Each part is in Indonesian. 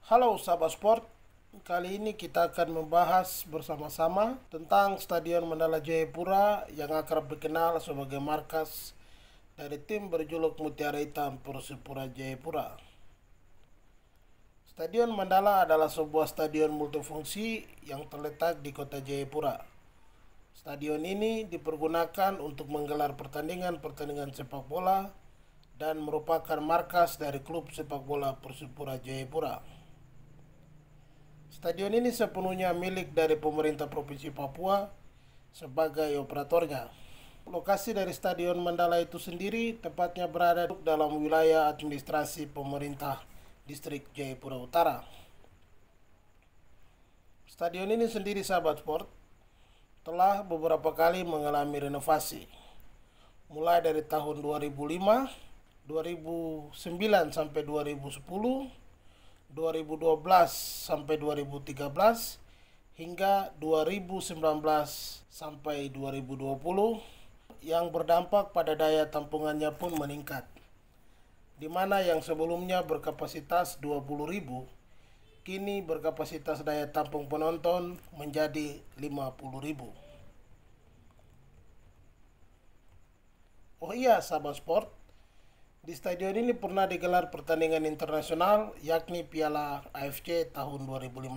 Halo sahabat sport, kali ini kita akan membahas bersama-sama tentang Stadion Mandala Jayapura yang akrab dikenal sebagai markas dari tim berjuluk Mutiara Hitam Persipura Jayapura. Stadion Mandala adalah sebuah stadion multifungsi yang terletak di kota Jayapura. Stadion ini dipergunakan untuk menggelar pertandingan-pertandingan sepak bola dan merupakan markas dari klub sepak bola Persipura Jayapura. Stadion ini sepenuhnya milik dari pemerintah Provinsi Papua sebagai operatornya. Lokasi dari Stadion Mandala itu sendiri tepatnya berada dalam wilayah administrasi pemerintah distrik Jayapura Utara. Stadion ini sendiri sahabat sport telah beberapa kali mengalami renovasi. Mulai dari tahun 2005, 2009 sampai 2010, 2012 sampai 2013 hingga 2019 sampai 2020 yang berdampak pada daya tampungannya pun meningkat, di mana yang sebelumnya berkapasitas 20.000 kini berkapasitas daya tampung penonton menjadi 50.000. Oh iya sahabat sport, di stadion ini pernah digelar pertandingan internasional yakni Piala AFC tahun 2015.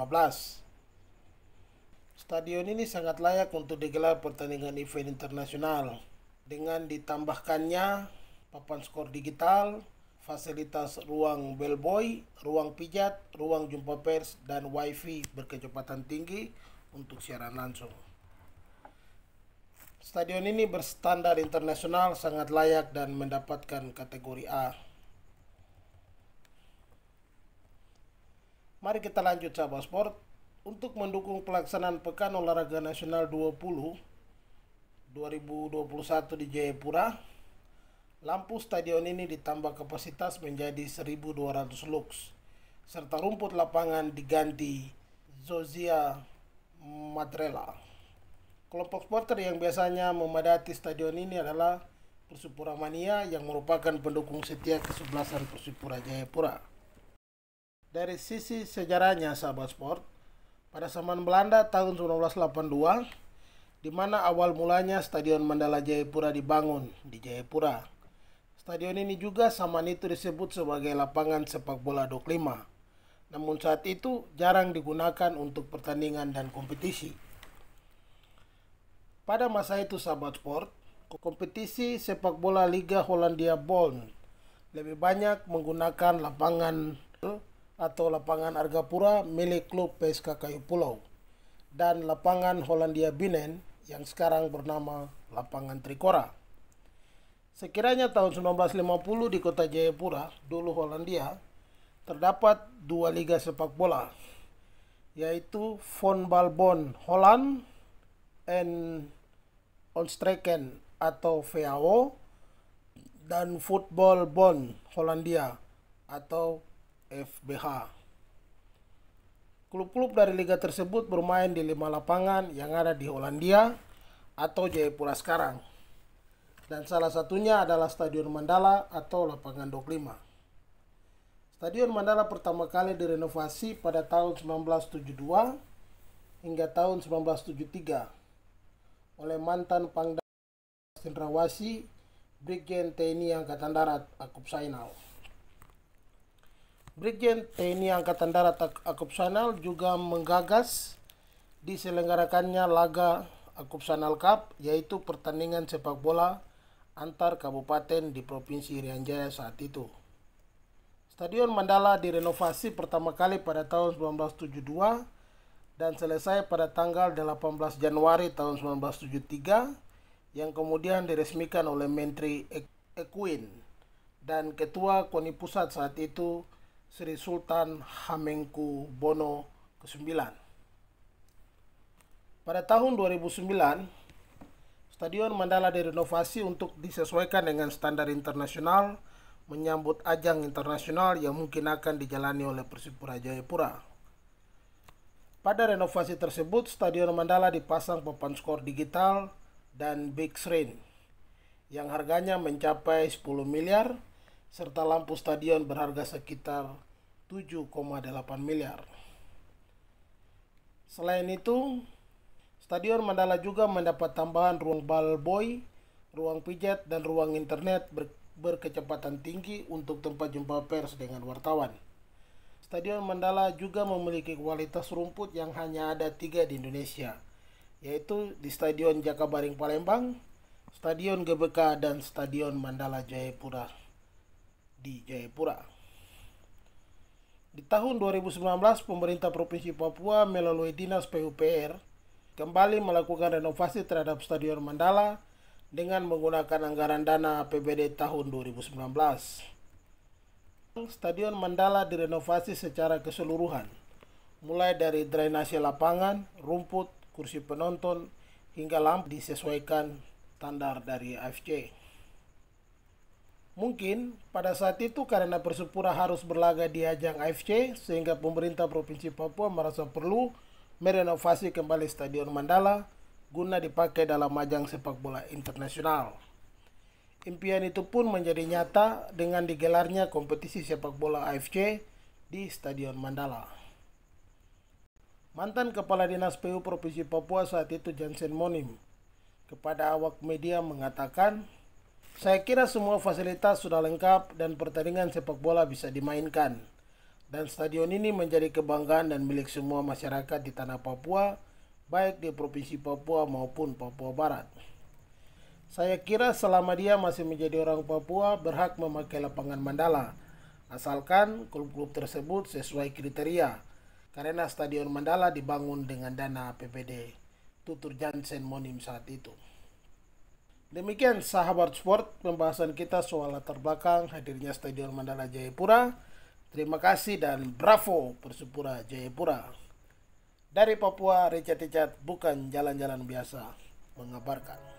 Stadion ini sangat layak untuk digelar pertandingan event internasional dengan ditambahkannya papan skor digital, fasilitas ruang bellboy, ruang pijat, ruang jumpa pers, dan wifi berkecepatan tinggi untuk siaran langsung. Stadion ini berstandar internasional, sangat layak dan mendapatkan kategori A. Mari kita lanjut sahabat sport. Untuk mendukung pelaksanaan Pekan Olahraga Nasional 2021 di Jayapura, lampu stadion ini ditambah kapasitas menjadi 1.200 lux, serta rumput lapangan diganti Zozia Matrela. Kelompok supporter yang biasanya memadati stadion ini adalah Persipura Mania yang merupakan pendukung setia kesebelasan Persipura Jayapura. Dari sisi sejarahnya sahabat sport, pada zaman Belanda tahun 1982, di mana awal mulanya Stadion Mandala Jayapura dibangun di Jayapura. Stadion ini juga zaman itu disebut sebagai lapangan sepak bola 25. Namun saat itu jarang digunakan untuk pertandingan dan kompetisi. Pada masa itu sahabat sport, kompetisi sepak bola Liga Hollandia Bond lebih banyak menggunakan lapangan atau lapangan Argapura milik klub PSK Kayu Pulau dan lapangan Hollandia Binen yang sekarang bernama lapangan Trikora. Sekiranya tahun 1950 di kota Jayapura, dulu Hollandia, terdapat dua liga sepak bola, yaitu Voetbalbond Holland and Onstreken atau VAO dan Voetbalbond Hollandia atau FBH. Klub-klub dari liga tersebut bermain di 5 lapangan yang ada di Hollandia atau Jayapura sekarang. Dan salah satunya adalah Stadion Mandala atau lapangan 25. Stadion Mandala pertama kali direnovasi pada tahun 1972 hingga tahun 1973 oleh mantan Pangdam Cendrawasih Brigjen TNI Angkatan Darat Akop Sainal. Brigjen TNI Angkatan Darat Akop Sainal juga menggagas diselenggarakannya laga Akop Sainal Cup, yaitu pertandingan sepak bola antar kabupaten di Provinsi Irian Jaya saat itu. Stadion Mandala direnovasi pertama kali pada tahun 1972 dan selesai pada tanggal 18 Januari tahun 1973 yang kemudian diresmikan oleh Menteri Ekuin dan Ketua KONI Pusat saat itu Sri Sultan Hamengkubuwono ke-9. Pada tahun 2009, Stadion Mandala direnovasi untuk disesuaikan dengan standar internasional menyambut ajang internasional yang mungkin akan dijalani oleh Persipura Jayapura. Pada renovasi tersebut, Stadion Mandala dipasang papan skor digital dan big screen yang harganya mencapai 10 miliar serta lampu stadion berharga sekitar 7,8 miliar. Selain itu, Stadion Mandala juga mendapat tambahan ruang ballboy, ruang pijat, dan ruang internet berkecepatan tinggi untuk tempat jumpa pers dengan wartawan. Stadion Mandala juga memiliki kualitas rumput yang hanya ada 3 di Indonesia, yaitu di Stadion Jakabaring Palembang, Stadion GBK, dan Stadion Mandala Jayapura di Jayapura. Di tahun 2019, pemerintah Provinsi Papua melalui Dinas PUPR kembali melakukan renovasi terhadap Stadion Mandala dengan menggunakan anggaran dana APBD tahun 2019. Stadion Mandala direnovasi secara keseluruhan, mulai dari drainase lapangan, rumput, kursi penonton, hingga lampu disesuaikan standar dari AFC. Mungkin pada saat itu karena Persipura harus berlaga di ajang AFC, sehingga pemerintah Provinsi Papua merasa perlu merenovasi kembali Stadion Mandala guna dipakai dalam ajang sepak bola internasional. Impian itu pun menjadi nyata dengan digelarnya kompetisi sepak bola AFC di Stadion Mandala. Mantan Kepala Dinas PU Provinsi Papua saat itu, Jansen Monim, kepada awak media mengatakan, "Saya kira semua fasilitas sudah lengkap dan pertandingan sepak bola bisa dimainkan. Dan stadion ini menjadi kebanggaan dan milik semua masyarakat di tanah Papua, baik di Provinsi Papua maupun Papua Barat. Saya kira selama dia masih menjadi orang Papua berhak memakai lapangan Mandala, asalkan klub-klub tersebut sesuai kriteria, karena Stadion Mandala dibangun dengan dana APBD," tutur Jansen Monim saat itu. Demikian sahabat sport, pembahasan kita soal latar belakang hadirnya Stadion Mandala Jayapura. Terima kasih dan bravo Persipura Jayapura. Dari Papua, Richard bukan jalan-jalan biasa mengabarkan.